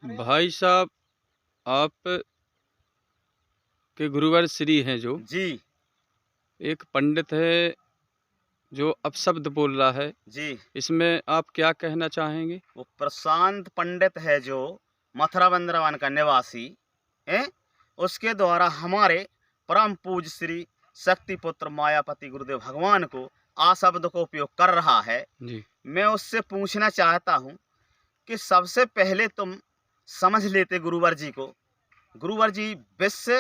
भाई साहब, आप के गुरुवर श्री हैं जो जी एक पंडित है जो अपशब्द बोल रहा है, जी। इसमें आप क्या कहना चाहेंगे? वो प्रशांत पंडित है जो मथुरा वृंदावन का निवासी है, उसके द्वारा हमारे परम पूज्य श्री शक्ति पुत्र मायापति गुरुदेव भगवान को आ शब्द को उपयोग कर रहा है। जी। मैं उससे पूछना चाहता हूँ कि सबसे पहले तुम समझ लेते गुरुवर जी को। गुरुवर जी विश्व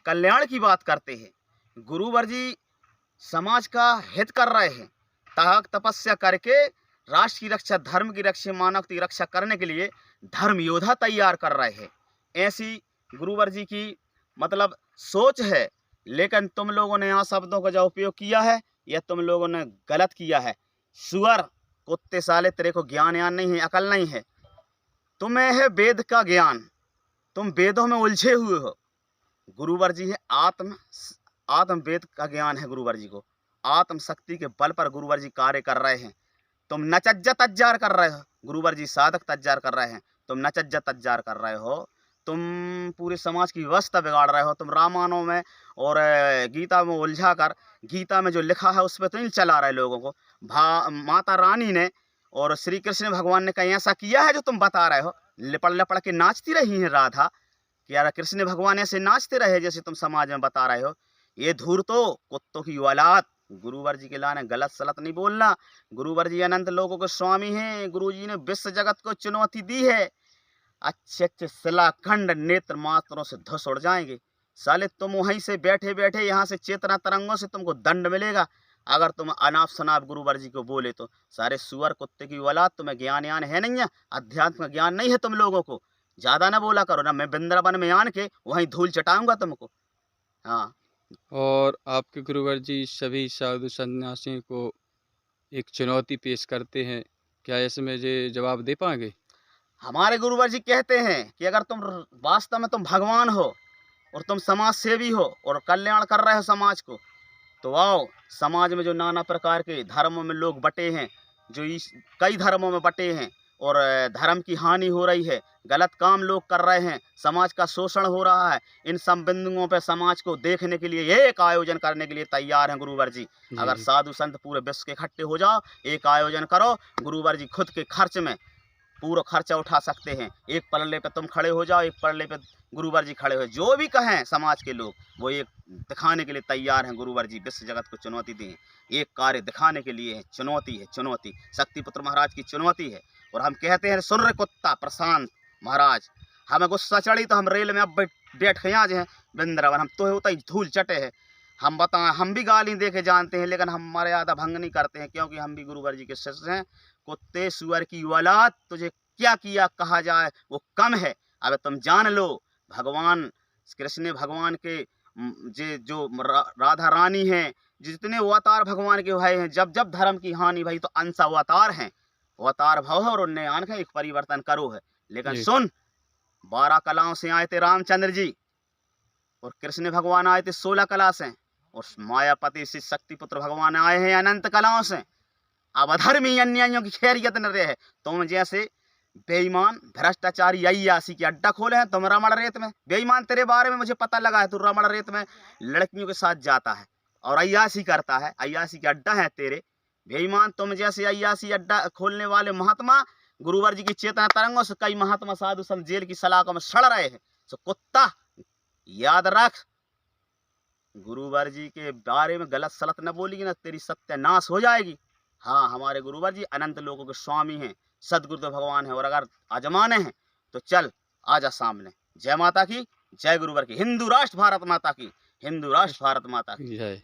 कल्याण की बात करते हैं। गुरुवर जी समाज का हित कर रहे हैं। तहक तपस्या करके राष्ट्र की रक्षा, धर्म की रक्षा, मानव की रक्षा करने के लिए धर्म योद्धा तैयार कर रहे हैं। ऐसी गुरुवर जी की मतलब सोच है। लेकिन तुम लोगों ने यहाँ शब्दों का जो उपयोग किया है, यह तुम लोगों ने गलत किया है। सुअर कुत्ते साले, तेरे को ज्ञान यान नहीं है, अकल नहीं है। तुम्हें है वेद का ज्ञान, तुम वेदों में उलझे हुए हो। गुरुवर जी है आत्म वेद का ज्ञान है। गुरुवर जी को आत्म शक्ति के बल पर गुरुवर जी कार्य कर रहे हैं। तुम नचज्जा तज्जार कर रहे हो। गुरुवर जी साधक तज्जार कर रहे हैं, तुम नचज्जा तज्जार कर रहे हो। तुम पूरे समाज की व्यवस्था बिगाड़ रहे हो। तुम रामायणों में और गीता में उलझा कर, गीता में जो लिखा है उस पर तो नहीं चला रहे लोगों को। माता रानी ने और श्री कृष्ण भगवान ने कहीं ऐसा किया है जो तुम बता रहे हो? लिपड़ लिपड़ के नाचती रही है राधा, कि यार कृष्ण भगवान ऐसे नाचते रहे जैसे तुम समाज में बता रहे हो। ये धूर तो कुत्तों की औलाद। गुरुवर जी के लाने गलत सलत नहीं बोलना। गुरुवर जी अनंत लोगों के स्वामी हैं। गुरु जी ने विश्व जगत को चुनौती दी है। अच्छे अच्छे शिलाखंड नेत्र मात्रों से धस उड़ जाएंगे। साले तुम वहीं से बैठे बैठे यहाँ से चेतना तरंगों से तुमको दंड मिलेगा अगर तुम अनाप शनाप गुरुवर जी को बोले तो। सारे सुअर कुत्ते की औलाद, तुम्हें ज्ञान यान है नहीं है, अध्यात्म का ज्ञान नहीं है तुम लोगों को। ज्यादा ना बोला करो ना, मैं वृंदावन में आन के वहीं धूल चटाऊंगा तुमको। हाँ। और आपके गुरुवर जी सभी साधु सन्यासियों को एक चुनौती पेश करते हैं, क्या इसमें ये जवाब दे पाएंगे? हमारे गुरुवर जी कहते हैं कि अगर तुम वास्तव में तुम भगवान हो और तुम समाज सेवी हो और कल्याण कर रहे हो समाज को, तो आओ। समाज में जो नाना प्रकार के धर्मों में लोग बटे हैं, जो इस कई धर्मों में बटे हैं और धर्म की हानि हो रही है, गलत काम लोग कर रहे हैं, समाज का शोषण हो रहा है। इन सब बिंदुओं पर समाज को देखने के लिए एक आयोजन करने के लिए तैयार हैं गुरुवर जी। अगर जी। साधु संत पूरे विश्व के इकट्ठे हो जाओ, एक आयोजन करो, गुरुवर जी खुद के खर्च में पूरा खर्चा उठा सकते हैं। एक पलड़े पे तुम खड़े हो जाओ, एक पलड़े पे गुरुवर जी खड़े हो। जो भी कहें समाज के लोग, वो एक दिखाने के लिए तैयार हैं। गुरुवर जी विश्व जगत को चुनौती दें, एक कार्य दिखाने के लिए है। चुनौती है, चुनौती शक्तिपुत्र महाराज की चुनौती है। और हम कहते हैं, सुन रे कुत्ता प्रशांत महाराज, हमें गुस्सा चढ़ी तो हम रेल में अब बैठ के आज हैं वृंदावन, हम तो होता ही धूल चटे हैं। हम बताएं, हम भी गाली दे के जानते हैं, लेकिन हम मर्यादा भंग नहीं करते हैं, क्योंकि हम भी गुरुवर जी के शिष्य हैं। कुत्ते सुअर की औलाद, तुझे क्या किया कहा जाए वो कम है। अब तुम जान लो, भगवान कृष्ण भगवान के जो राधा रानी हैं, जितने अवतार भगवान के भाई हैं, जब जब धर्म की हानि भाई तो अंश अवतार हैं। अवतार भाव है और उनने आन के एक परिवर्तन करो है। लेकिन जी। सुन, 12 कलाओं से आए थे रामचंद्र जी और कृष्ण भगवान आए थे 16 कला से, और मायापति से शक्तिपुत्र भगवान आए हैं अनंत कलाओं से। अब अधर्मी अन्यायियों की खैरियत न रहे। तुम जैसे बेईमान भ्रष्टाचारी अय्यासी के अड्डा खोले हैं तुम रमण रेत में। बेईमान, तेरे बारे में मुझे पता लगा है, तू रमण रेत में लड़कियों के साथ जाता है और अय्यासी करता है। अय्यासी के अड्डा है तेरे। बेईमान, तुम जैसे अय्यासी अड्डा खोलने वाले महात्मा गुरुवर जी की चेतना तरंगों से कई महात्मा साधु संत जेल की सलाखों में सड़ रहे हैं। सो कुत्ता, याद रख, गुरुवर जी के बारे में गलत सलत न बोलेगी ना, तेरी सत्यानाश हो जाएगी। हाँ, हमारे गुरुवर जी अनंत लोगों के स्वामी हैं, सदगुरुदेव भगवान हैं, और अगर आजमाने हैं तो चल आजा सामने। जय माता की, जय गुरुवर की। हिंदू राष्ट्र भारत माता की, हिंदू राष्ट्र भारत माता की। जय।